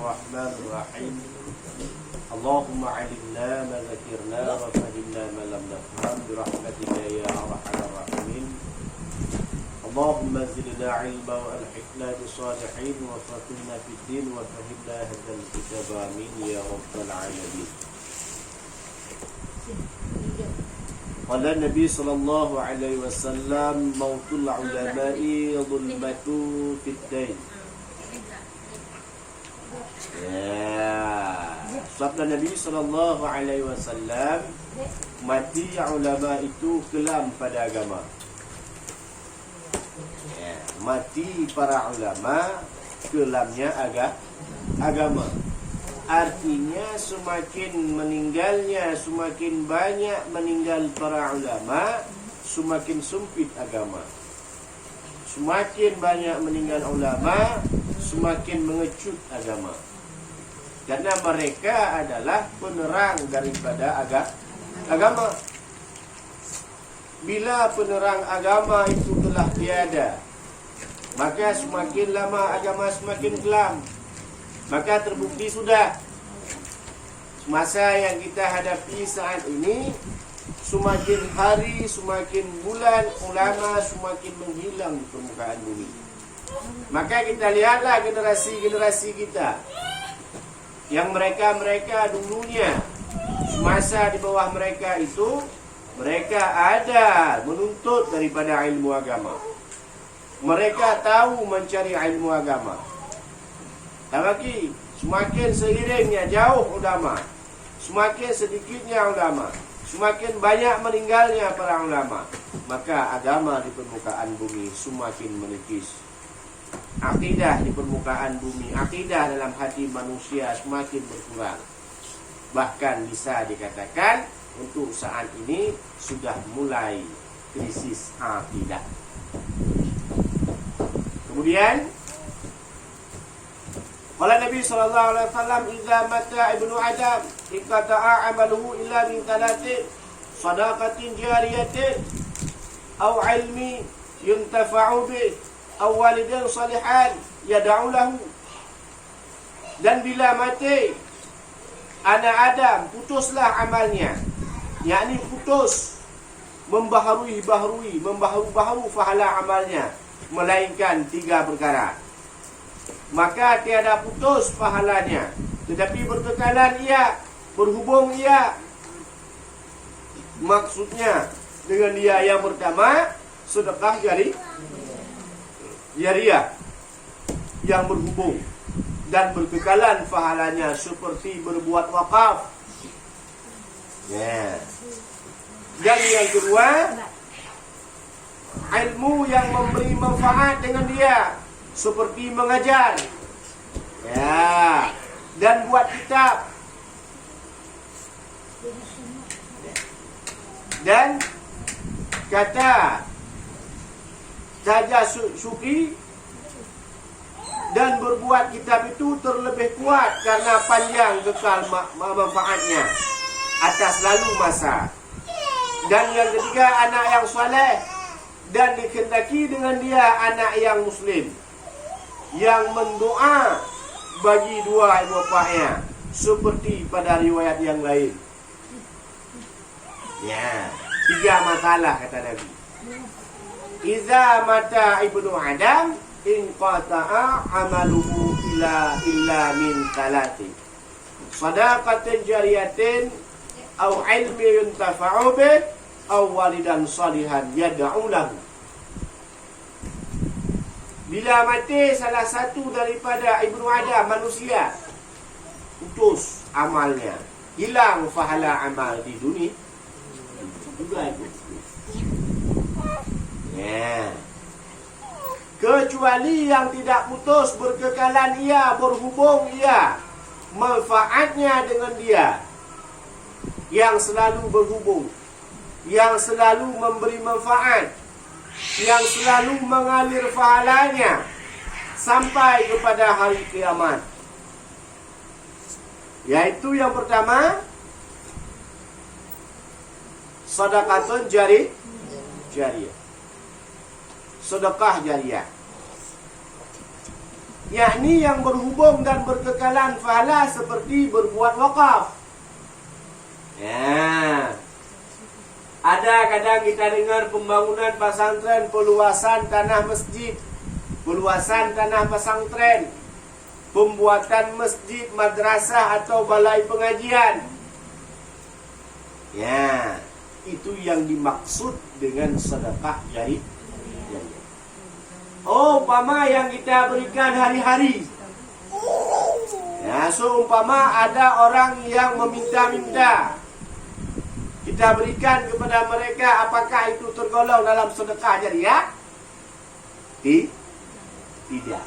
Bismillahirrahmanirrahim. Allahumma 'allimna ma dzakirna wa fahimna ma lam nafham bi rahmatika ya arhamar rahimin. Allahumma zidna 'ilma wa alhiqna bis salihin wa faqihna fid din wa fahimna hadzal kitab amin ya rabbal alamin. Qala Nabi sallallahu alaihi wasallam mautul ulama'i dhulmatu fid dain. Ya, sabda Nabi sallallahu alaihi wasallam, mati ulama itu kelam pada agama. Ya, mati para ulama kelamnya agama. Artinya semakin meninggalnya, semakin banyak meninggal para ulama, semakin sempit agama. Semakin banyak meninggal ulama, semakin mengecut agama. Karena mereka adalah penerang daripada agama. Bila penerang agama itu telah tiada, maka semakin lama agama semakin kelam. Maka terbukti sudah masa yang kita hadapi saat ini, semakin hari, semakin bulan, ulama semakin menghilang di permukaan bumi. Maka kita lihatlah generasi-generasi kita, yang mereka dulunya, semasa di bawah mereka itu, mereka ada menuntut daripada ilmu agama. Mereka tahu mencari ilmu agama. Tapi semakin seiringnya jauh ulama, semakin sedikitnya ulama, semakin banyak meninggalnya para ulama, maka agama di permukaan bumi semakin menipis. Akidah di permukaan bumi, akidah dalam hati manusia semakin berkurang. Bahkan bisa dikatakan untuk saat ini sudah mulai krisis akidah. Kemudian qala Nabi sallallahu alaihi wasallam, "Idza mata ibnu Adam, inqata'a 'amaluhu illa min thalatin, shadaqatin jariyatin, aw 'ilmi yuntafa'u bih, aw walidin salihan yad'u lahu." Dan bila mati anak Adam, putuslah amalnya, yakni putus, membaharui pahala amalnya, melainkan 3 perkara. Maka tiada putus pahalanya, tetapi berkekalan ia, berhubung ia. Maksudnya dengan dia yang pertama, sedekah jariyah yang berhubung dan berkekalan pahalanya seperti berbuat wakaf. Ya. Dan yang kedua, ilmu yang memberi manfaat dengan dia, seperti mengajar, ya, dan buat kitab, dan kata saja suki, dan berbuat kitab itu terlebih kuat karena panjang kekal manfaatnya atas lalu masa. Dan yang ketiga, anak yang saleh, dan dikehendaki dengan dia anak yang muslim, yang mendoa bagi dua ibu bapaknya, seperti pada riwayat yang lain. Ya, 3 masalah kata Nabi. Iza mata ibnu Adam, inqata'a amaluhu illa min talati, sadaqatin jariyatin, aw ilmi yuntafa'u bih, aw walidan salihan yad'u lahu. Bila mati salah satu daripada ibnu Adam, manusia, putus amalnya, hilang pahala amal di dunia juga itu. Ya. Kecuali yang tidak putus, berkekalan ia, berhubung ia, manfaatnya dengan dia, yang selalu berhubung, yang selalu memberi manfaat, yang selalu mengalir pahalanya sampai kepada hari kiamat. Yaitu yang pertama, sedekahun jariyah. Sedekah jariyah. yakni yang berhubung dan berkekalan pahala seperti berbuat wakaf. Ya. Ada kadang kita dengar pembangunan pesantren, peluasan tanah masjid, peluasan tanah pesantren, pembuatan masjid, madrasah atau balai pengajian. Ya, itu yang dimaksud dengan sedekah jari. Oh, umpama yang kita berikan hari-hari. Ya, so umpama ada orang yang meminta-minta, kita berikan kepada mereka, apakah itu tergolong dalam sedekah jariah? Tidak.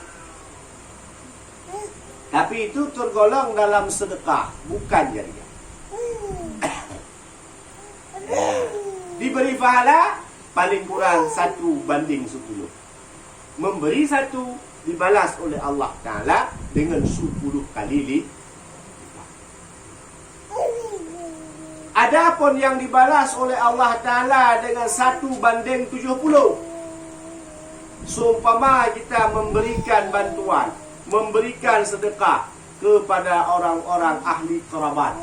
Tapi itu tergolong dalam sedekah, bukan jariah. Ya. Diberi pahala paling kurang 1:10. Memberi 1 dibalas oleh Allah Ta'ala dengan 10 kali lipat. Adapun yang dibalas oleh Allah Ta'ala dengan 1:70. Seumpama kita memberikan bantuan, memberikan sedekah kepada orang-orang ahli kerabat.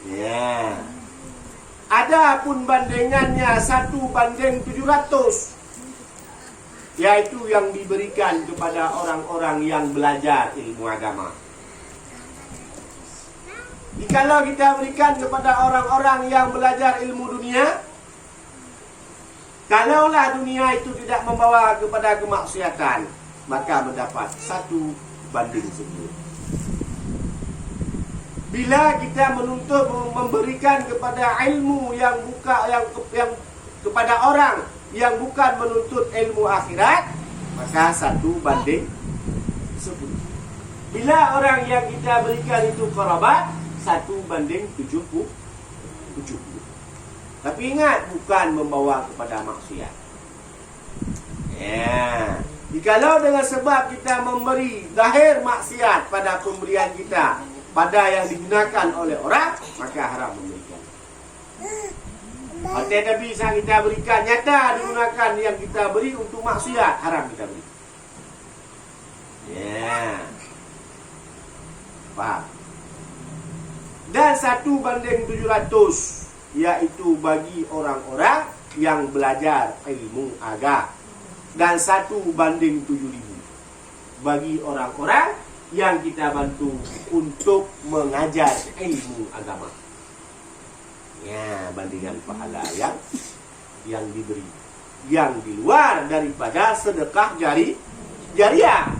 Ya. Adapun bandingannya 1:700, yaitu yang diberikan kepada orang-orang yang belajar ilmu agama. Jikalau kita berikan kepada orang-orang yang belajar ilmu dunia, kalaulah dunia itu tidak membawa kepada kemaksiatan, maka mendapat 1:10. Bila kita menuntut memberikan kepada ilmu yang kepada orang yang bukan menuntut ilmu akhirat, maka 1:10. Bila orang yang kita berikan itu kerabat, 1:70. Tapi ingat, bukan membawa kepada maksiat. Ya. Jikalau dengan sebab kita memberi zahir maksiat pada pemberian kita, pada yang digunakan oleh orang, maka haram memberikan. Tetapi saat kita berikan nyata digunakan yang kita beri untuk maksiat, haram kita beri. Ya. Faham? Dan 1:700, yaitu bagi orang-orang yang belajar ilmu agama. Dan 1:7,000 bagi orang-orang yang kita bantu untuk mengajar ilmu agama. Ya, bandingan pahala yang diberi, yang di luar daripada sedekah jariah.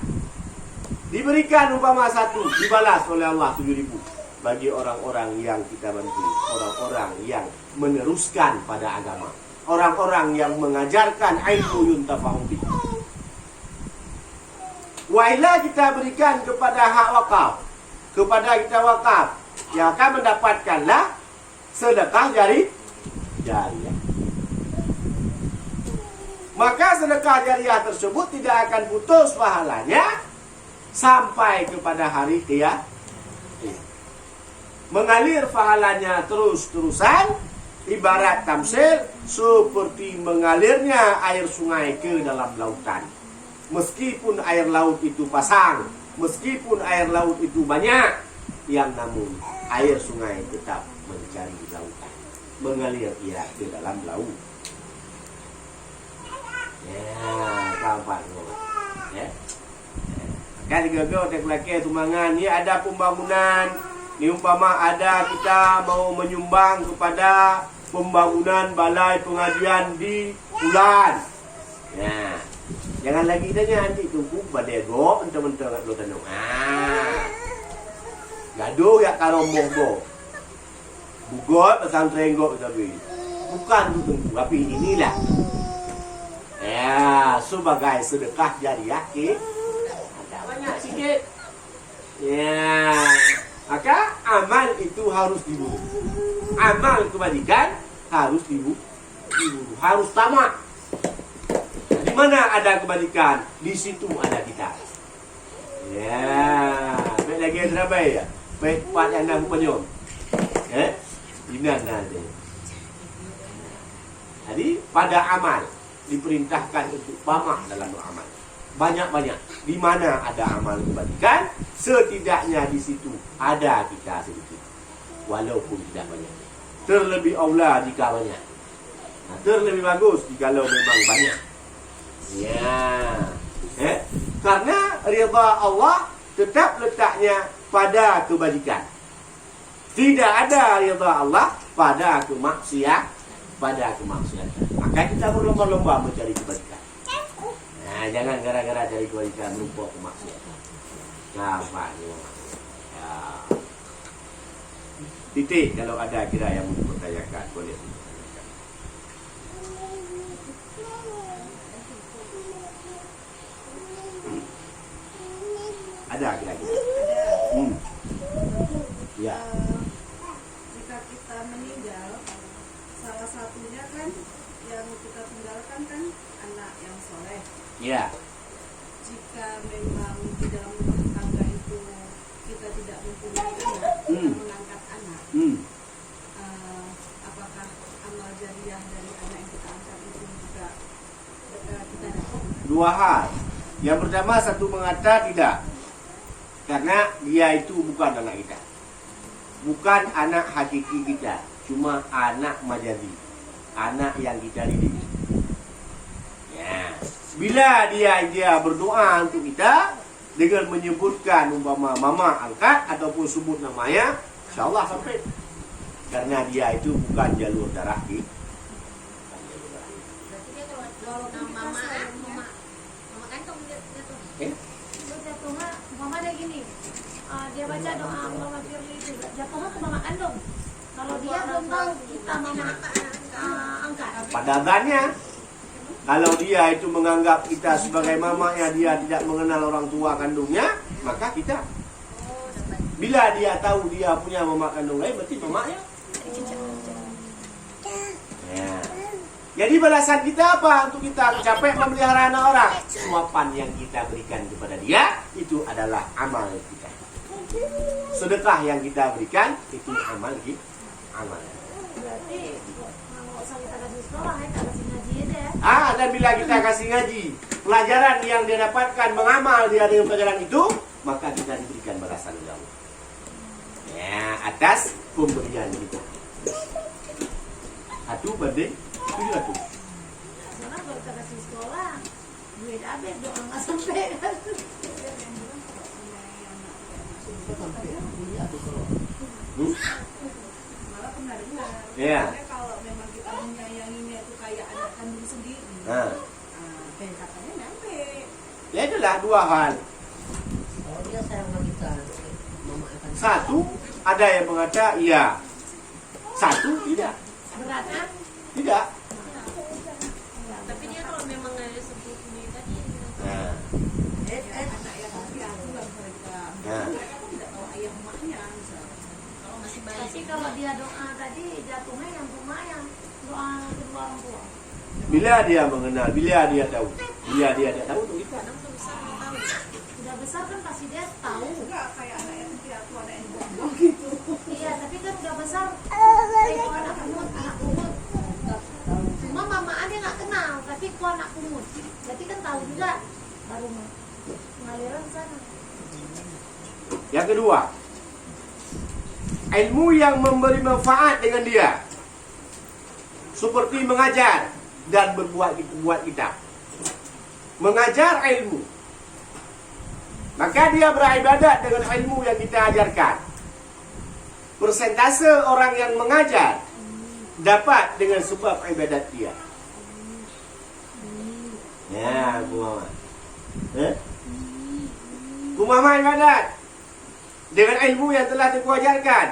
Diberikan umpama 1, dibalas oleh Allah 7.000 bagi orang-orang yang kita bantu, orang-orang yang meneruskan pada agama, orang-orang yang mengajarkan ilmu yuntafa'u bih. Wailah kita berikan kepada hak wakaf, kepada kita wakaf, yang akan mendapatkanlah sedekah jariah. Maka sedekah jariah tersebut tidak akan putus pahalanya sampai kepada hari kiamat. Mengalir pahalanya terus-terusan, ibarat tamsil seperti mengalirnya air sungai ke dalam lautan. Meskipun air laut itu pasang, meskipun air laut itu banyak, yang namun air sungai tetap mencari lautan, mengalir ia ke dalam laut. Ya, kawan ya. Kan gagal tek laki tumangan ni ada pembangunan. Ni umpama ada kita mau menyumbang kepada pembangunan balai pengajian di Pulan. Ya. Jangan lagi tanya nanti tunggu badego mentang-mentang kat tanong. Gaduh ya karombong go. Bugot pesantren go tapi. Bukan tu tunggu, tapi inilah. Ya, sebagai sedekah jariah ada banyak sikit. Ya. Maka amal itu harus dibunuh. Amal kebajikan harus dibunuh. Harus tamak. Di mana ada kebajikan, di situ ada kita. Ya, baik lagi terabai ya. Baik part yang nak penyom. Ini nanti. Jadi pada amal diperintahkan untuk tamak dalam beramal. banyak-banyak. Di mana ada amal kebajikan, setidaknya di situ ada kita sedikit, walaupun tidak banyak. Terlebih aula jika banyak. Nah, terlebih bagus jika memang banyak. Ya, karena ridha Allah tetap letaknya pada kebajikan. Tidak ada ridha Allah pada kemaksiatan. Maka kita berlomba-lomba mencari kebajikan. Nah, jangan gara-gara cari kebajikan lupa kemaksiatan. Nampaknya. Ya. Titik, kalau ada kira yang mau dipertanyakan, boleh. Ada kira-kira? Ya. Jika kita meninggal, salah satunya kan yang kita tinggalkan kan anak yang soleh. Ya. Jika memang di dalam rumah tangga itu kita tidak mempunyai anak, kita mengangkat anak, apakah amal jariah dari anak yang kita angkat itu juga kita dapat? Dua hal. Yang pertama, satu mengata tidak. Karena dia itu bukan anak kita. Bukan anak hakiki kita. Cuma anak majazi. Anak yang kita didik. Ya. Bila dia berdoa untuk kita dengan menyebutkan umpama mama angkat ataupun sebut namanya, insyaallah sampai. Karena dia itu bukan jalur darah kita. Berarti dia kalau mama kantong dia tuh. Dia jatuhnya mama ada gini. Dia baca doa Mama Firly itu jatuhnya ke mama kandung. Kalau dia belum tahu kita mama angkat. Pada adanya, kalau dia itu menganggap kita sebagai mamanya, dia tidak mengenal orang tua kandungnya, maka kita. Bila dia tahu dia punya mama kandung lain, berarti mamanya. Ya. Jadi balasan kita apa untuk kita capek memelihara anak orang? Suapan yang kita berikan kepada dia, itu adalah amal kita. Sedekah yang kita berikan, itu amal kita. Berarti nggak usah kita kasih sekolah ya, kita kasih ngaji aja ya. Dan bila kita kasih ngaji, pelajaran yang dia dapatkan mengamal dia dengan pelajaran itu, maka kita diberikan balasan oleh Allah. Ya, atas pemberian kita. 1 banding 700. Karena kalau kita kasih sekolah, duit habis doa nggak sampai kan. Malah pernah dengar. Iya. Karena kalau memang kita menyayanginya itu kayak anak kandung sendiri, katanya nyampe. Ya itulah dua hal. Kalau dia sayang sama kita, mama akan. Satu, ada yang mengata iya. Satu, tidak. Beratnya Tidak. tapi dia kalau memang ada sebut ini tadi Nah, Anak yang diasuhan mereka. Nah. Mereka pun tidak tahu ayah emaknya. Misalnya. kalau masih bayi. Tapi kalau dia doa tadi jatuhnya yang rumah yang doa kedua orang tua. bila dia mengenal, bila dia tahu, bila dia tidak tahu untuk kita. Kadang tuh besar nggak tahu. Sudah besar kan pasti dia tahu. Enggak kayak anak yang piatu, anak yang dibuang gitu. Iya, tapi kan udah besar. Itu anak kumut. Cuma mama ada nggak kenal, tapi ku anak kumut. Berarti kan tahu juga. Baru pengaliran sana. Yang kedua, ilmu yang memberi manfaat dengan dia, seperti mengajar dan buat kitab. Mengajar ilmu, maka dia beribadat dengan ilmu yang kita ajarkan. Persentase orang yang mengajar dapat dengan sebab ibadat dia. Ya, Bu Mama. Bu Mama ibadat dengan ilmu yang telah dikuajarkan.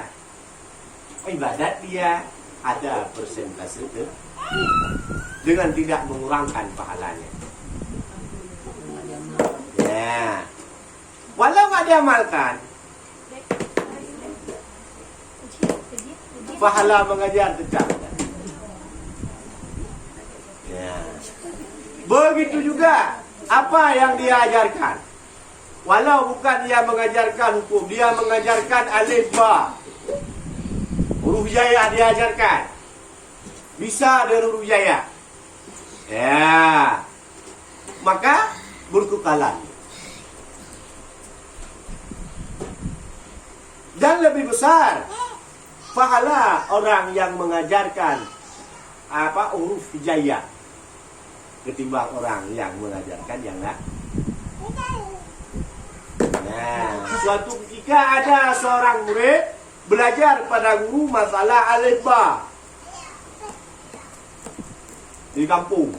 Ibadat dia ada persentase dengan tidak mengurangkan pahalanya. Ya. Walau nggak diamalkan, pahala mengajar tetap. Ya. Begitu juga apa yang dia ajarkan. Walau bukan dia mengajarkan hukum, dia mengajarkan alif ba. Huruf jaya dia ajarkan. Bisa dari huruf jaya. Ya. Maka berkekalan. Dan lebih besar pahala orang yang mengajarkan huruf hijaiyah ketimbang orang yang mengajarkan yang lain. Nah, suatu ketika ada seorang murid belajar pada guru masalah alif ba di kampung.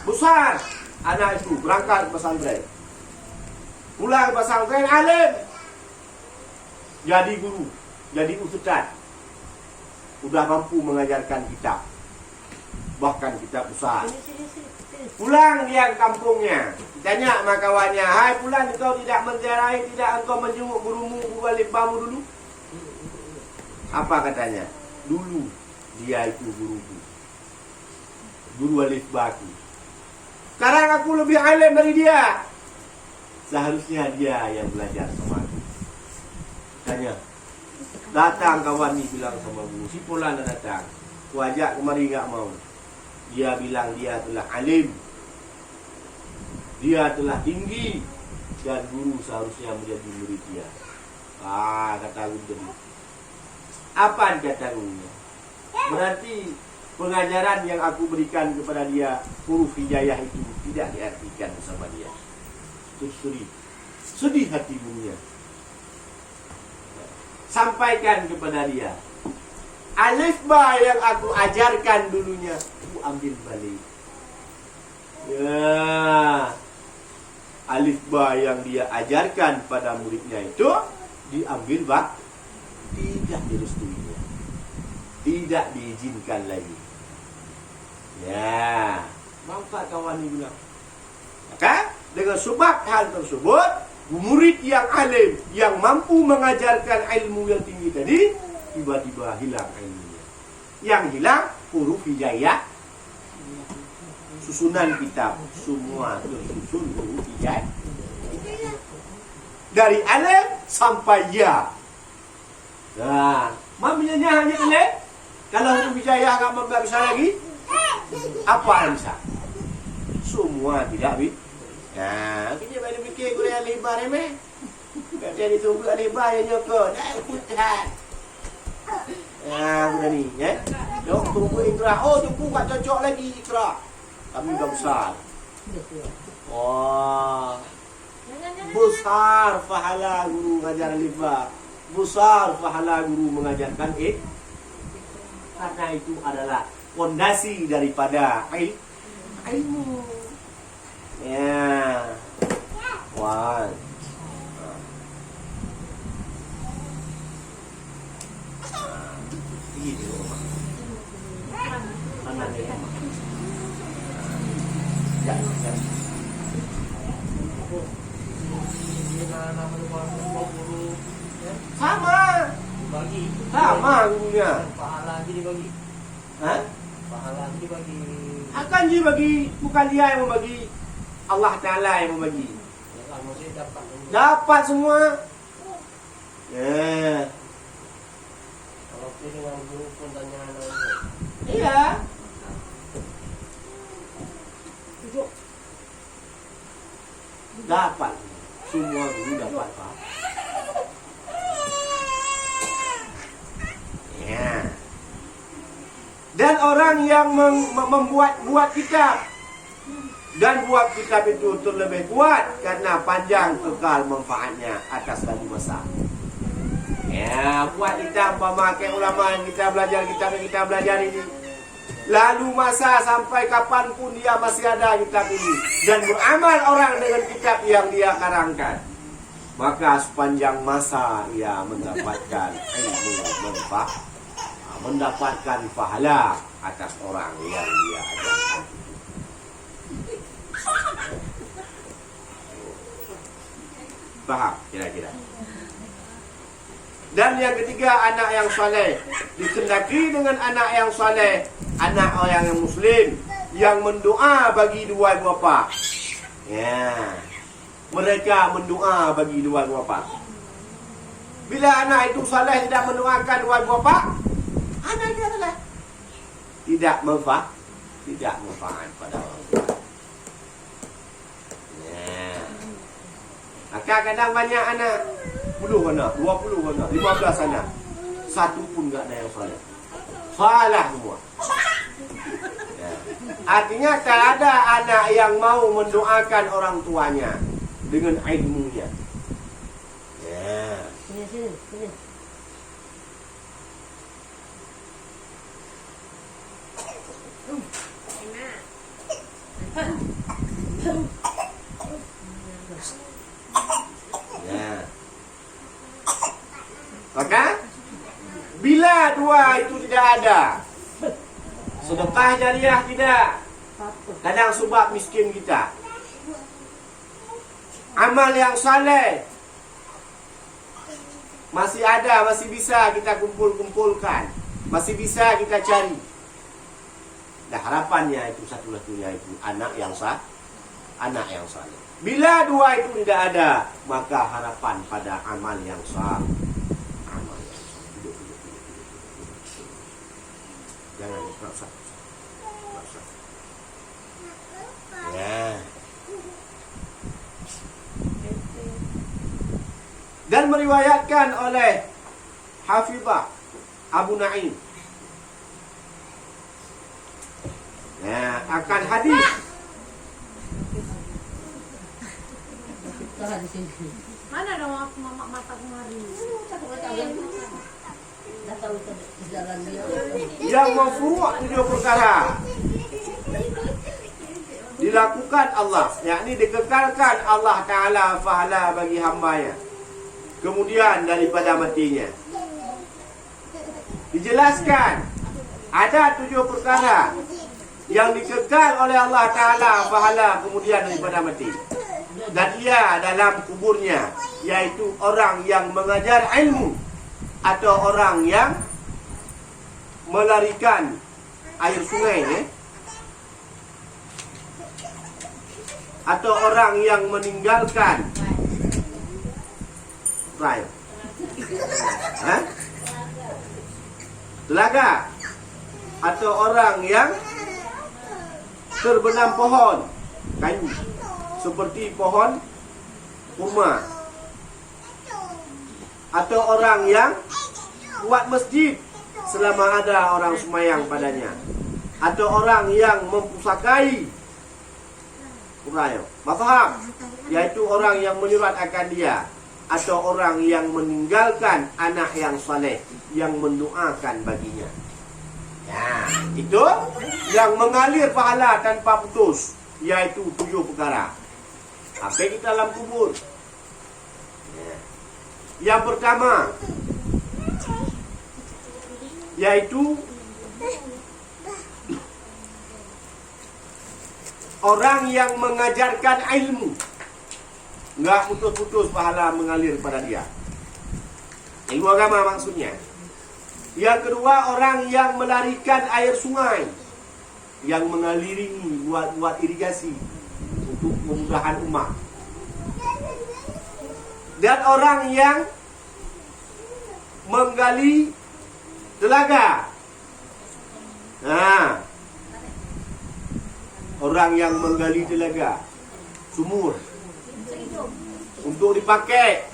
Besar anak itu berangkat ke pesantren. Pulang ke pesantren alim. Jadi guru, jadi ustaz. Udah mampu mengajarkan kitab. Bahkan kitab besar. Pulang dia ke kampungnya. Tanya sama kawannya, "Hai pulang engkau tidak menziarahi, tidak engkau menjenguk gurumu, guru alif ba mu dulu?" Apa katanya? "Dulu dia itu guruku. Guru alif ba ku. Sekarang aku lebih alim dari dia. Seharusnya dia yang belajar sama aku." Tanya, datang kawan ni bilang sama guru, si Polan datang. Ku ajak kemari enggak mau. Dia bilang dia telah alim. Dia telah tinggi dan guru seharusnya menjadi murid dia. Kata guru tadi. Apa kata gurunya? Berarti pengajaran yang aku berikan kepada dia, huruf hijaiyah itu tidak diartikan bersama dia. Itu sedih hati gurunya. Sampaikan kepada dia, alif ba yang aku ajarkan dulunya, aku ambil balik. Ya, alif ba yang dia ajarkan pada muridnya itu diambil ba, tidak direstuinya, tidak diizinkan lagi. Ya, nampak kawan ini bilang. Maka dengan sebab hal tersebut, murid yang alim, yang mampu mengajarkan ilmu yang tinggi tadi, tiba-tiba hilang ilmunya. Yang hilang huruf hijaiyah, susunan kitab, semua tersusun huruf hijaiyah. Dari alif sampai ya. Nah, mamanya hanya alif. Kalau huruf hijaiyah enggak bisa lagi, apa yang bisa? Semua tidak bisa. Nah, kita balik fikir guna alif ba remeh. Kata ditunggu alif ba yang nyokot. Dah ikutkan. Guna ni, ya. Dok tunggu ikra. Oh, tunggu tak cocok lagi ikra. Kami dah besar. Wah. Besar pahala guru mengajar alif ba. Besar pahala guru mengajarkan karena itu adalah fondasi daripada ilmu. Ya. One. Ini dia. Mana dia? Ya, ya. Sama. Bagi. Sama gurunya. Pahala lagi dibagi. Hah? Pahala lagi dibagi. Akan dibagi, bukan dia yang membagi. Allah Ta'ala yang membagi. Ya, maksudnya dapat. Dapat semua. Ya. Kalau kita dengan guru pun tanya anak. Iya. Dapat. Semua guru dapat, Pak. Ya. Dan orang yang membuat kitab dan buat kitab itu terlebih kuat karena panjang kekal manfaatnya atas lagi masa. Ya, buat kitab memakai ulama yang kita belajar kitab yang kita belajar ini. Lalu masa sampai kapanpun dia masih ada kitab ini dan beramal orang dengan kitab yang dia karangkan. Maka sepanjang masa ia mendapatkan ilmu manfaat, mendapatkan pahala atas orang yang dia ajarkan. Faham kira-kira? Dan yang ketiga, anak yang saleh. Dikendaki dengan anak yang saleh, anak orang yang muslim yang mendoa bagi dua bapa. Ya. Mereka mendoa bagi dua bapa. Bila anak itu saleh tidak mendoakan dua bapa, anak dia adalah tidak manfaat pada orang tua. Kadang-kadang banyak anak, 10 anak, 20 anak, 15 anak, satu pun tak ada yang soleh. Salah semua. Ya. Artinya tak ada anak yang mau mendoakan orang tuanya dengan ilmunya. Ya. Sini. Ya. Maka bila dua itu tidak ada, sedekah jariah tidak, kadang sebab miskin kita, amal yang saleh masih ada, masih bisa kita kumpulkan, masih bisa kita cari. Nah, harapannya itu satu-satunya itu anak yang saleh. Bila dua itu tidak ada, maka harapan pada amal yang sah. Amal yang sah. Duduk. Jangan usah. Ya. Dan meriwayatkan oleh Hafizah Abu Naim, ya, akan hadis Tahan di sini. Mana dong aku mata kemarin? Dah tahu jalan dia. yang mafru' 7 perkara dilakukan Allah, yakni dikekalkan Allah Ta'ala pahala bagi hambanya kemudian daripada matinya. Dijelaskan ada 7 perkara yang dikekal oleh Allah Ta'ala pahala kemudian daripada mati, dan ia dalam kuburnya, yaitu orang yang mengajar ilmu atau orang yang melarikan air sungai, atau orang yang meninggalkan telaga, atau orang yang terbenam pohon kayu seperti pohon kurma, atau orang yang buat masjid selama ada orang semayang padanya, atau orang yang mempusakai mazhab, yaitu orang yang menyurat akan dia, atau orang yang meninggalkan anak yang saleh yang mendoakan baginya. Ya, itu yang mengalir pahala tanpa putus, yaitu 7 perkara. Sampai kita dalam kubur. Ya. Yang pertama, yaitu orang yang mengajarkan ilmu, enggak putus-putus pahala mengalir pada dia. Ilmu agama maksudnya. Yang kedua, orang yang melarikan air sungai, yang mengaliri buat irigasi untuk kemudahan umat. Dan orang yang menggali telaga. Nah, orang yang menggali telaga, sumur, untuk dipakai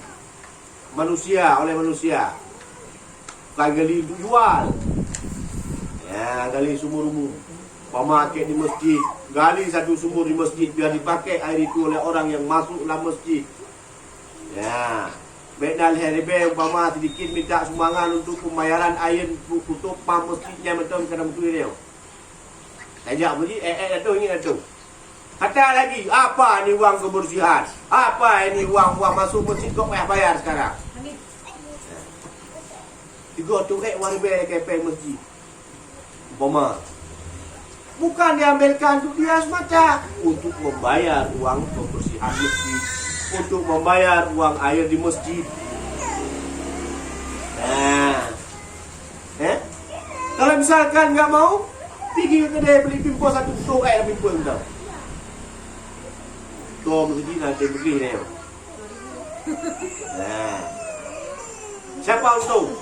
oleh manusia. Bukan gali untuk jual. Ya, gali sumur umum. Pemakai di masjid, gali satu sumur di masjid biar dipakai air itu oleh orang yang masuk dalam masjid. Ya, bedal herbe umpama sedikit minta sumbangan untuk pembayaran air untuk pam masjidnya betul kena betul dia. Ajak beli datang ni datang. Kata lagi, apa ni wang kebersihan? Apa ini wang masuk masjid kok payah bayar sekarang? 3 turek warbe KP masjid. Umpama bukan diambilkan untuk dia semata, untuk membayar uang kebersihan masjid, untuk membayar uang air di masjid. Nah, kalau misalkan nggak mau, pergi ke kedai beli pimpul satu turek pimpul tau. Tuh masjid nanti beli ni. Nah, siapa untung?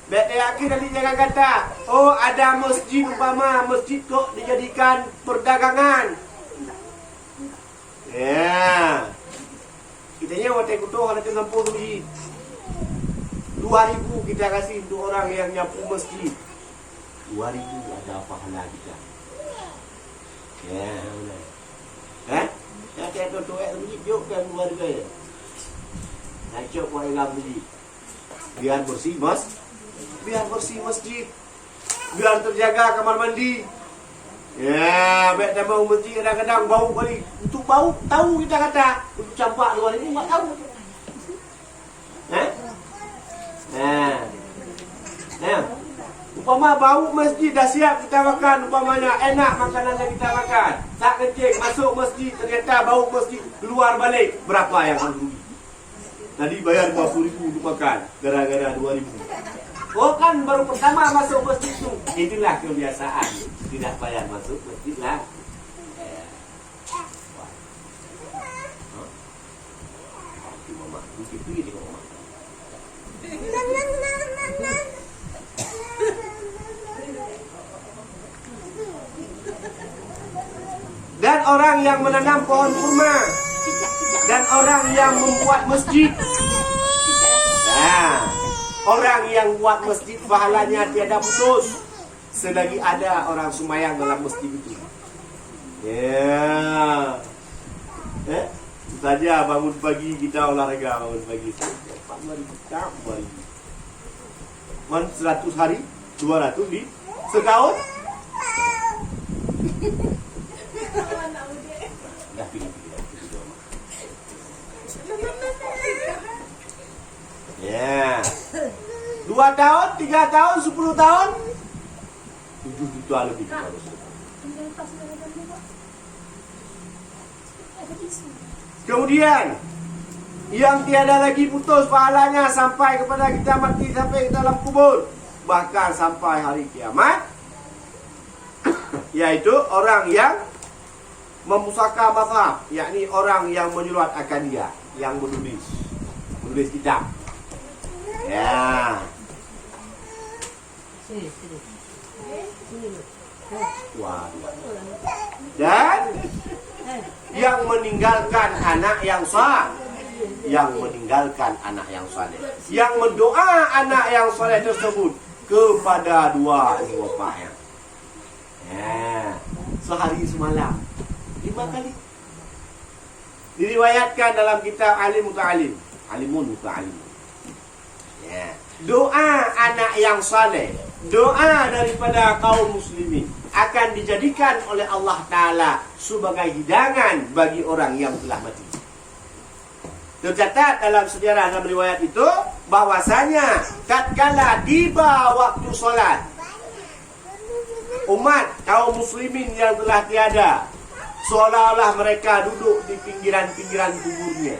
Yakin nanti jangan kata, oh ada masjid umpama masjid kok dijadikan perdagangan. Ya, Kita nyewa hotel kutuh ada 60 biji. 2.000 kita kasih untuk orang yang nyapu masjid. 2.000 ada pahala kita. Ya, benar. Ya, saya tu masjid jok kan keluarga ya. Nak buat ilham masjid. Biar bersih masjid. Biar terjaga kamar mandi. Ya, baik tambah masjid kadang-kadang bau kali. Untuk bau tahu kita kata, untuk campak luar ini enggak tahu. Umpama bau masjid dah siap kita makan, umpamanya enak makanan yang kita makan. Tak kencing masuk masjid ternyata bau masjid keluar balik, berapa yang harus rugi? Tadi bayar 50.000 untuk makan, gara-gara 2.000. Oh kan baru pertama masuk masjid tu. Itulah kebiasaan. Tidak bayar masuk masjid lah. Mama, pergi tengok mama. Dan orang yang menanam pohon kurma, dan orang yang membuat masjid. Nah, orang yang buat masjid pahalanya tiada putus selagi ada orang sembahyang dalam masjid itu. Ya. Saja bangun pagi kita olahraga bangun pagi. 4.000 100 hari 200 di setahun. Dah pilih. Ya. 2 tahun, 3 tahun, 10 tahun, 7 juta lebih. Kemudian yang tiada lagi putus pahalanya sampai kepada kita mati, sampai ke dalam kubur, bahkan sampai hari kiamat, yaitu orang yang memusaka mazhab, yakni orang yang menyulat akadia, yang menulis kitab. Ya. Dan yang meninggalkan anak yang saleh, yang mendoa anak yang saleh tersebut kepada dua ibu bapaknya. Ya. Sehari semalam 5 kali. Diriwayatkan dalam kitab Alimun Muta'alim. Ya. Doa anak yang saleh, doa daripada kaum muslimin akan dijadikan oleh Allah Ta'ala sebagai hidangan bagi orang yang telah mati. Tercatat dalam sejarah dalam riwayat itu bahwasanya tatkala tiba waktu solat, umat kaum muslimin yang telah tiada seolah-olah mereka duduk di pinggiran-pinggiran kuburnya.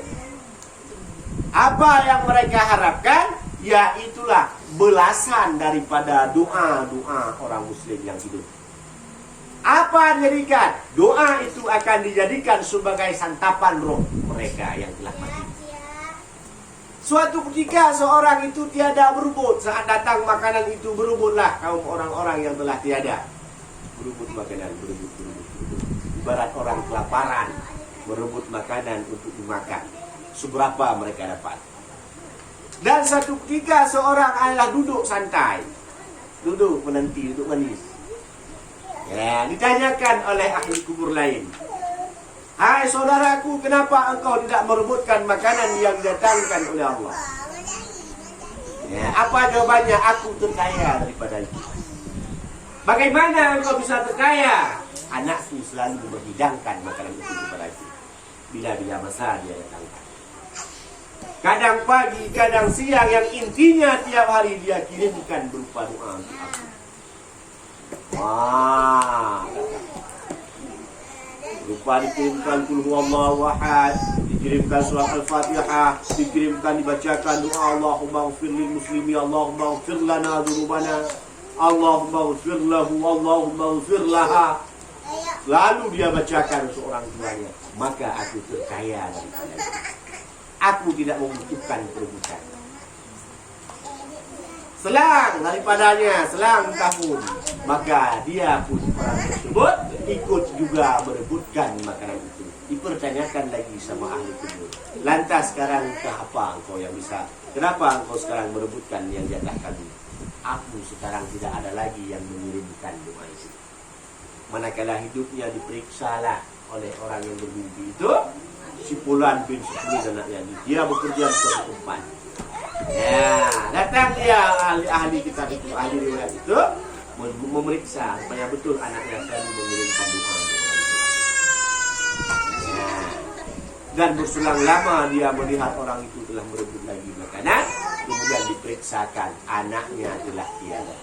Apa yang mereka harapkan? Yaitulah belasan daripada doa-doa orang muslim yang hidup. Apa dijadikan? Doa itu akan dijadikan sebagai santapan roh mereka yang telah mati. Suatu ketika seorang itu tiada berebut, saat datang makanan itu berebutlah kaum orang-orang yang telah tiada. Berebut makanan, berebut. Ibarat orang kelaparan berebut makanan untuk dimakan. Seberapa mereka dapat? Dan satu ketika seorang adalah duduk santai, duduk menanti, duduk manis. Ya, ditanyakan oleh ahli kubur lain, "Hai saudaraku, kenapa engkau tidak merebutkan makanan yang didatangkan oleh Allah?" Ya, apa jawabannya? "Aku terkaya daripada itu." "Bagaimana engkau bisa terkaya?" "Anakku selalu menghidangkan makanan itu kepada aku. Bila-bila masa dia datangkan. Kadang pagi, kadang siang, yang intinya tiap hari dia kirimkan berupa doa untuk aku." Wah, berupa dikirimkan Qul huwallahu ahad, dikirimkan surat Al-Fatihah, dikirimkan dibacakan doa Allahumma ighfir lil muslimi, Allahumma ighfir lana dzunubana, Allahumma ighfir lahu, Allahumma ighfir laha. Lalu dia bacakan seorang tuanya, "Maka aku terkaya daripada itu. Aku tidak membutuhkan perebutan." Selang daripadanya, selang tahun, maka dia pun orang tersebut ikut juga berebutkan makanan itu. Dipertanyakan lagi sama ahli kubur. Lantas sekarang apa engkau yang bisa? Kenapa engkau sekarang berebutkan yang jatah kami? Aku sekarang tidak ada lagi yang mengirimkan doa itu. Manakala hidupnya diperiksalah oleh orang yang bermimpi itu, si Fulan bin Sufyan anaknya, dia bekerja di suatu tempat. Ya, datang dia ahli kitab itu, ahli riwayat itu, memeriksa supaya betul anaknya selalu mengirimkan doa. Ya. Dan berselang lama dia melihat orang itu telah berebut lagi makanan, kemudian diperiksakan anaknya telah tiada.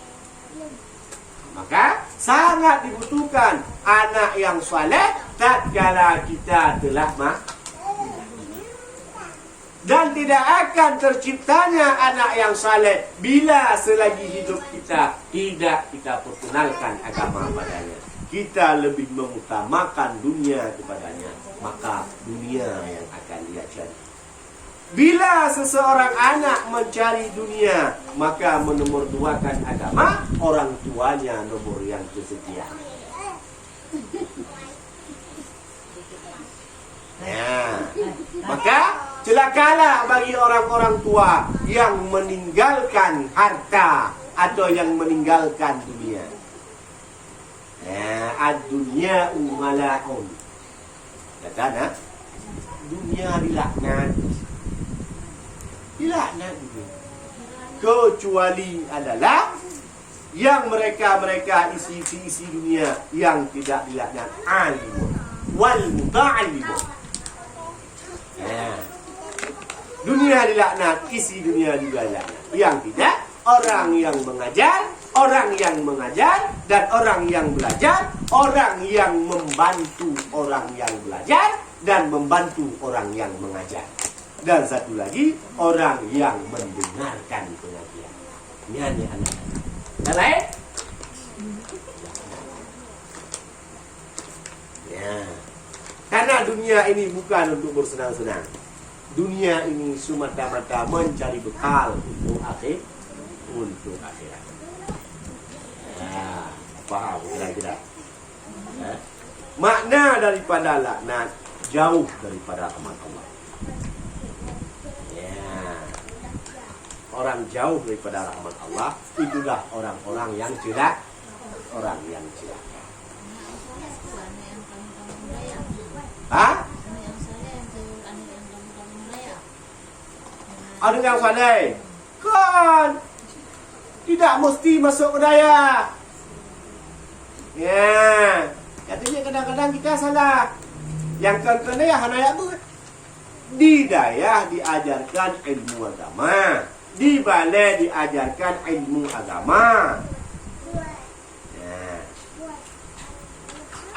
Maka sangat dibutuhkan anak yang saleh tatkala kita telah dan tidak akan terciptanya anak yang saleh bila selagi hidup kita tidak kita perkenalkan agama padanya. Kita lebih mengutamakan dunia kepadanya, maka dunia yang akan dia cari. Bila seseorang anak mencari dunia, maka menomorduakan agama, orang tuanya nomor yang kesekian. Ya. Maka celakalah bagi orang-orang tua yang meninggalkan harta atau yang meninggalkan dunia. Ya, ad-dunya mala'un. Kata dunia dilaknat. Dilaknat kecuali adalah yang mereka isi dunia yang tidak dilaknat, alim wal muta'allim. Ya. Dunia dilaknat, isi dunia juga dilaknat. Yang tidak, orang yang mengajar, dan orang yang belajar, orang yang membantu orang yang belajar dan membantu orang yang mengajar. Dan satu lagi, orang yang mendengarkan pengajian. Ini anak-anak. Yang lain? Ya. Karena dunia ini bukan untuk bersenang-senang. Dunia ini semata-mata mencari bekal untuk akhirat. Ya, paham kira-kira? Ya. Makna daripada laknat jauh daripada rahmat Allah. Orang jauh daripada rahmat Allah, itulah orang-orang yang celaka. Orang yang celaka. Hah? Ada yang saleh. Kan tidak mesti masuk ke daya. Ya, katanya kadang-kadang kita salah. Yang kan ya hanaya bu. Di daya diajarkan ilmu agama. Di balai diajarkan ilmu agama. Ya.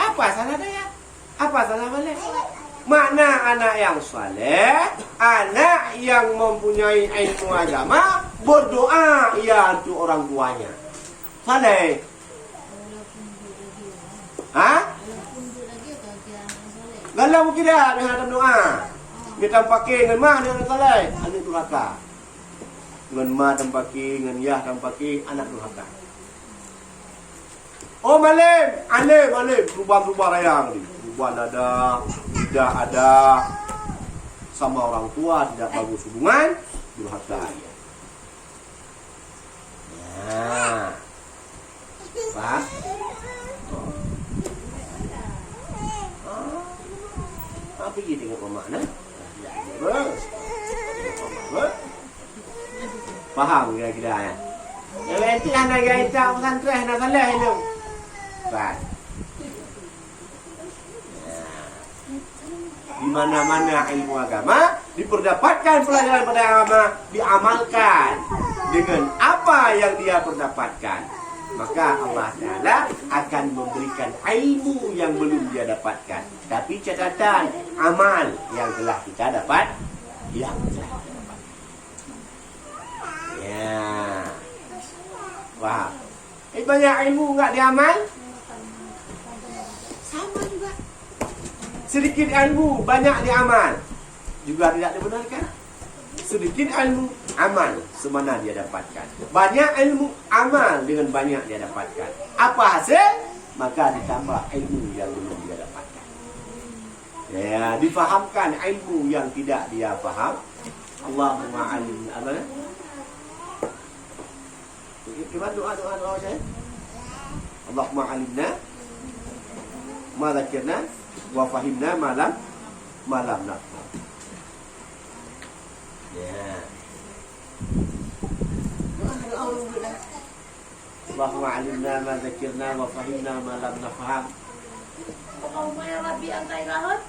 Apa salah daya? Apa salah balai? Makna anak yang saleh, anak yang mempunyai ilmu agama, berdoa ia untuk orang tuanya. Saleh. Hah? Galau mungkin dah dengan ada doa. Kita pakai dengan mah dengan saleh, anak durhaka. Dengan ma tempaki, dengan yah tempaki, anak durhaka. Oh malam, alim, berubah raya ni. Berubah ada, tidak ada, sama orang tua tidak bagus hubungan, durhaka. Nah, Pak. Apa dia tengok mama nak? Faham kira-kira ya? Yang lain tu anak yang itu pesantren nak salah itu. Baik. Di mana-mana ilmu agama diperdapatkan pelajaran pada agama diamalkan dengan apa yang dia perdapatkan, maka Allah Ta'ala akan memberikan ilmu yang belum dia dapatkan. Tapi catatan amal yang telah kita dapat, yang telah kita dapat. Ya, wah, banyak ilmu enggak diamal? Sama juga. Sedikit ilmu banyak diamal juga tidak dibenarkan. Sedikit ilmu amal semana dia dapatkan. Banyak ilmu amal dengan banyak dia dapatkan. Apa hasil? maka ditambah ilmu yang belum dia dapatkan. Ya, difahamkan ilmu yang tidak dia faham. Allahumma alim apa? Gimana doa saya? Allahumma alimna ma dzakirna wa fahimna ma lam nafham. Ya. Allahumma alimna ma dzakirna wa fahimna ma lam nafham. Allahumma ya Rabbi anta ilahun.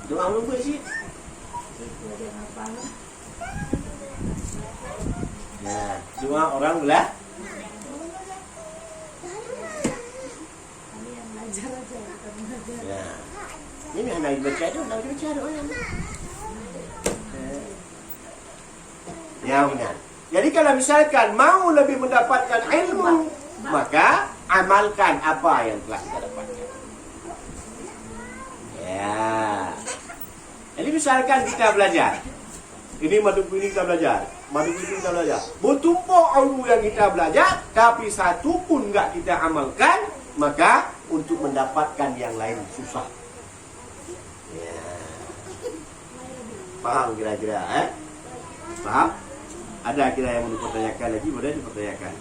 Doa lu sih. Nah, doa orang belah. Kami yang belajar aja, bukan belajar. Ya. Ini hanya baca doanya. Ya benar. Jadi kalau misalkan mau lebih mendapatkan ilmu, maka amalkan apa yang telah kita dapatkan. Ya. Jadi misalkan kita belajar, ini madu kuning kita belajar, bertumpuk ilmu yang kita belajar, tapi satu pun nggak kita amalkan, maka untuk mendapatkan yang lain susah. Ya. Paham kira-kira? Paham? Ada kira yang mau dipertanyakan lagi, boleh dipertanyakan.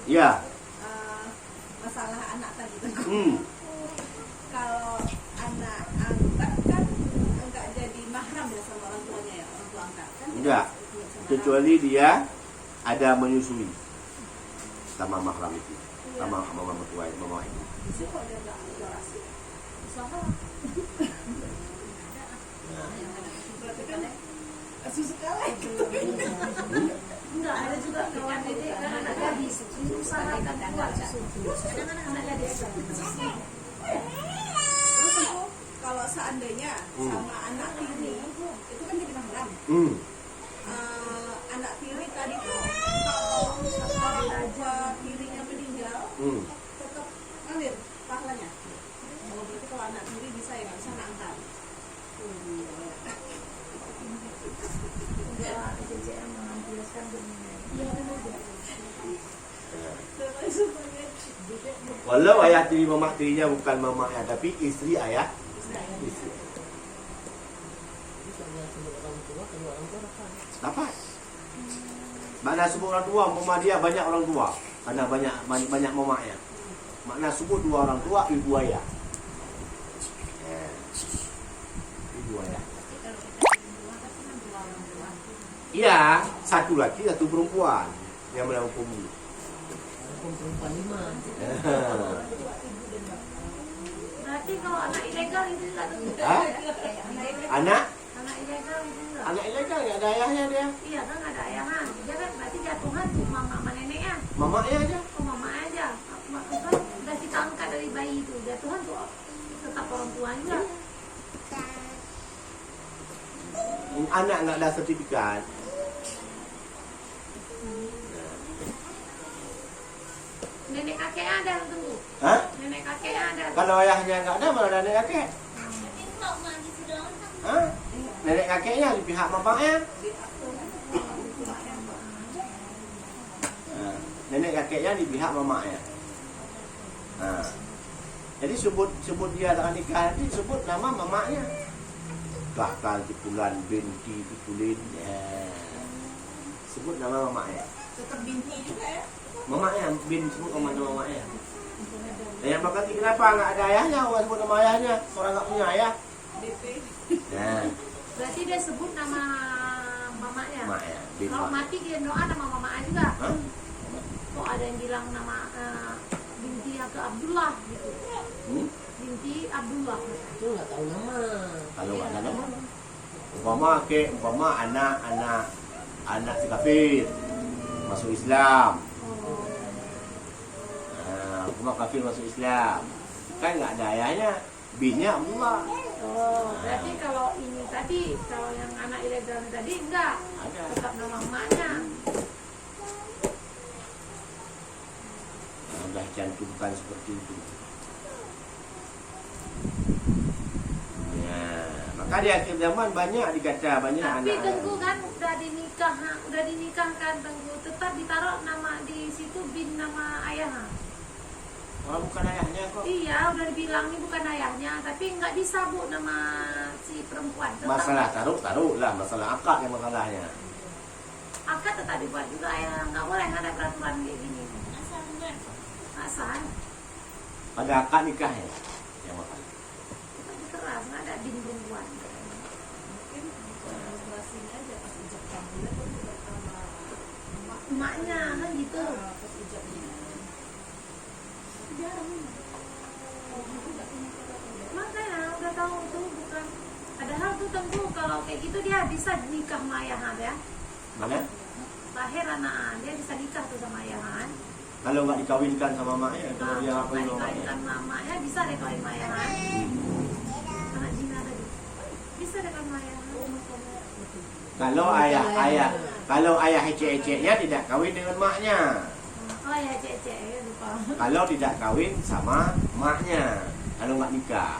Ya. Masalah anak tadi tuh. Kalau anak angkat kan enggak jadi mahram ya sama orang tuanya ya, orang tua angkat kan? Enggak. Kecuali dia ada menyusui sama mahram itu, sama mama mertua mama itu. Bisa kok dia enggak orasi. Berarti kan susah sekali gitu. Enggak, ada juga kawan ini kan anak gadis, usahakan keluar susu. Kadang-kadang anak gadis. Terus itu kalau seandainya sama anak tiri itu kan jadi mahram. Anak tiri tadi tuh kalau tirinya meninggal tetap ngalir pahalanya. Oh, berarti kalau anak tiri bisa ya, nggak bisa anak angkat. JJM mengambilkan dunia. Walau ayah tiri mamah tirinya bukan mamahnya, tapi istri ayah. Istri. Dapat. Makna sebut orang tua, umpama dia banyak orang tua, karena banyak mamahnya. Makna sebut dua orang tua, ibu ayah. Ibu ayah. Iya, satu laki, satu perempuan yang menampung. Perempuan 5. Berarti kalau anak ilegal itu enggak tentu. Anak Ilegal itu enggak. Anak ilegal nggak ada ayahnya dia. Iya kan nggak ada ayahnya. Dia kan berarti jatuhan cuma mama neneknya. Mamanya aja. Oh mama aja. Kan udah kita angkat dari bayi itu. Jatuhan tuh tetap orang tua juga. Anak nggak ada sertifikat. Nenek kakeknya ada tentu. Hah? Nenek kakeknya ada. Kalau ayahnya nggak ada, malah ada nenek kakek. Hah? Nenek kakeknya di pihak mamanya. Nenek kakeknya di pihak mamanya. Nah, jadi sebut dia tak nikah nanti sebut nama mamanya. Bakal Tipulan binti Tipulin. Ya. Sebut nama mamanya. Tetap binti juga ya. Mamanya bin sebut nama mamanya. Yang bakal kenapa nggak ada ayahnya? Orang sebut nama ayahnya. Orang nggak punya ayah. DP. Nah. Berarti dia sebut nama mamanya. Mamanya. Kalau mati dia doa nama mamanya juga. Hah? Kok ada yang bilang nama binti ke Abdullah gitu. Binti Abdullah. Itu nggak tahu nama. Kalau nggak ada nama. Umpama anak si kafir masuk Islam. Umpama kafir masuk Islam. Kan nggak ada ayahnya. Binnya Abdullah. Oh, berarti kalau ini tadi, kalau yang anak ilegal tadi enggak, Ada. tetap nama emaknya. Udah dicantumkan seperti itu. Ya, maka di akhir zaman banyak dikata banyak Tapi anak. Tengku kan udah dinikahkan Tengku, tetap ditaruh nama di situ bin nama ayah. Oh, bukan ayahnya kok. Iya, udah dibilang ini bukan ayahnya, tapi nggak bisa Bu nama si perempuan. Tetap Masalah taruh lah, masalah akad yang masalahnya. akad tetap dibuat juga ya, nggak boleh ada peraturan kayak gini. Asal Pada akad nikah ya, yang masalah. tetap keras, nggak ada bin perempuan. Mungkin bahasanya aja pas ijab kabulnya kan tidak sama Emaknya kan gitu. pas ijabnya. Jarang. Oh, itu nggak punya kata-kata. Makanya udah tahu tuh bukan. Padahal tuh Tengku kalau kayak gitu dia bisa nikah sama ayahan ya. Mana? Lahir anak dia bisa nikah tuh sama ayahan. Kalau nggak dikawinkan sama maknya, kalau dia Kalau ngapain sama dikawinkan maknya? sama mamanya bisa deh kawin sama ayahan. Anak Jina tadi. Bisa deh kawin sama ayahan. Kalau ayah ecek-eceknya tidak kawin dengan maknya. Oh ya cek ya lupa. Kalau tidak kawin sama maknya, kalau nggak nikah.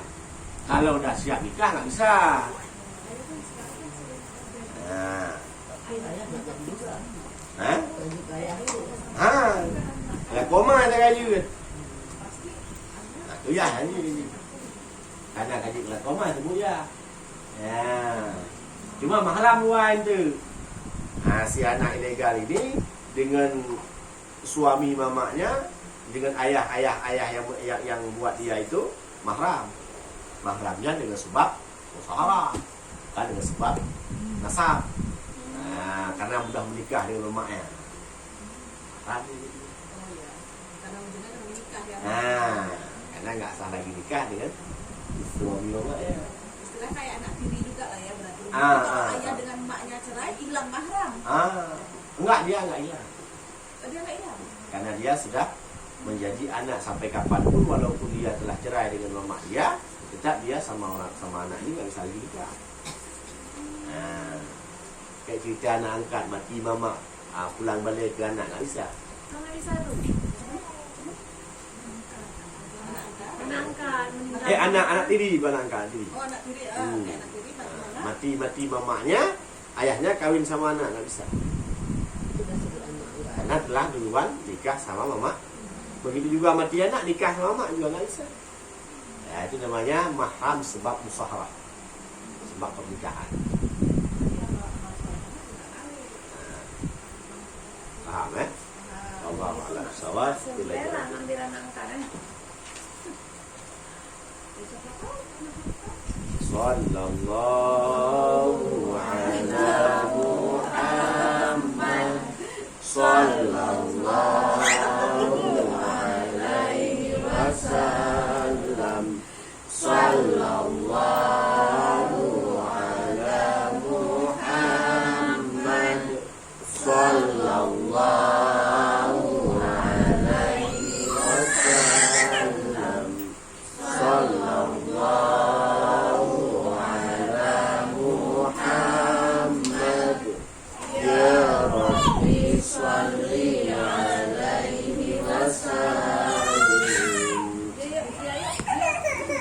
Kalau udah siap nikah nggak bisa. Nah, Ayah nggak jadi juga. hah? Lanjut ayah itu. Hah? Lah koma ada kayu kan? Ya, ini. Karena kaji lah koma sebut ya. Ya. Cuma mahram buat itu. Si anak ilegal ini dengan suami mamaknya, dengan ayah yang buat dia itu mahram. Mahramnya dengan sebab usaha, kan dengan sebab nasab. Nah, karena mudah menikah dengan mamaknya. Mahram. Oh iya, karena ujungnya kan menikah ya. Nah, karena nggak sah lagi nikah dengan suami mamaknya. Istilah kayak anak tiri juga lah ya berarti. Ah, Kalau ah, ayah ah. dengan emaknya cerai, hilang mahram. Enggak, dia enggak hilang. Oh, dia nggak hilang. Karena dia sudah menjadi anak sampai kapanpun, walaupun dia telah cerai dengan mama dia, tetap dia sama anak ini nggak bisa lagi nikah. Nah, kayak cerita anak angkat mati mama, pulang balik ke anak nggak bisa. Nggak bisa tuh. Anak angkat. Anak angkat meninggal. Anak tiri, bukan anak angkat tiri. Oh, anak tiri, Hmm. kayak anak tiri mati mana? Mati mamanya, ayahnya kawin sama anak nggak bisa. Itu dah sebut anak enggak. Karena telah duluan nikah sama mama. Begitu juga mati anak nikah sama mama juga nggak bisa. Ya, itu namanya mahram sebab musaharah, sebab pernikahan. Paham ya? Allah a'lam bishawab. Bella ngambil anak angkat Sallallahu